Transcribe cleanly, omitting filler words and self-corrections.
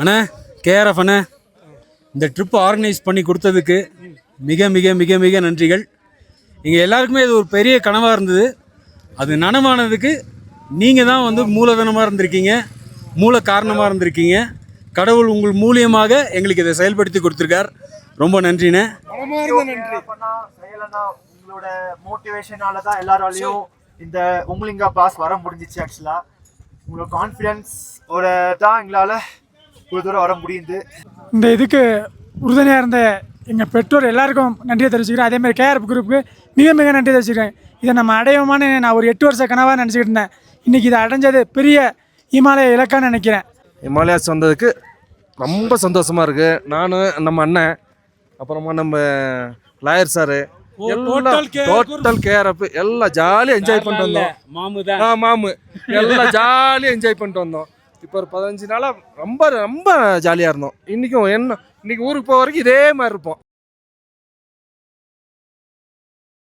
அண்ணா KRF அண்ணா, இந்த trip organise பண்ணி கொடுத்ததுக்கு மிக மிக மிக மிக நன்றிகள். எங்கள் எல்லாருக்குமே இது ஒரு பெரிய கனவாக இருந்தது. அது நனவானதுக்கு நீங்கள் தான் வந்து மூலதனமாக இருந்திருக்கீங்க, மூல காரணமாக இருந்திருக்கீங்க. கடவுள் உங்கள் மூலியமாக எங்களுக்கு இதை செயல்படுத்தி கொடுத்துருக்கார். ரொம்ப நன்றிண்ணே. உங்களோட மோட்டிவேஷனால தான் எல்லாராலையும் இந்த உம்லிங்கா பாஸ் வர முடிஞ்சிச்சு. ஆக்சுவலாக உங்களோட கான்ஃபிடென்ஸோட தான் எங்களால் இவ்வளோ தூரம் வர முடியுது. இந்த இதுக்கு உறுதுணையாக இருந்த எங்கள் பெற்றோர் எல்லாருக்கும் நன்றியை தெரிவிச்சுக்கிறேன். அதேமாதிரி கேஆர்எஃப் குரூப்புக்கு மிக மிக நன்றி தெரிவிச்சுக்கிறேன். இதை நம்ம அடையோமான்னு நான் ஒரு 8 வருஷ கனவாக நினச்சிக்கிட்டு இருந்தேன். இன்றைக்கி இதை அடைஞ்சது பெரிய இமாலய இலக்கான்னு நினைக்கிறேன். இமாலயாஸ் வந்ததுக்கு ரொம்ப சந்தோஷமாக இருக்குது. நான், நம்ம அண்ணன், அப்புறமா நம்ம லாயர் சாரு, டோட்டல் கேஆர்எஃப் எல்லாம் ஜாலியாக என்ஜாய் பண்ணிட்டு வந்தோம். மாமு எல்லாம் ஜாலியாக என்ஜாய் பண்ணிட்டு வந்தோம். இப்போ ஒரு 15 நாளாக ரொம்ப ரொம்ப ஜாலியாக இருந்தோம். இன்றைக்கும் இன்னைக்கு ஊருக்கு போகிற வரைக்கும் இதே மாதிரி இருப்போம்.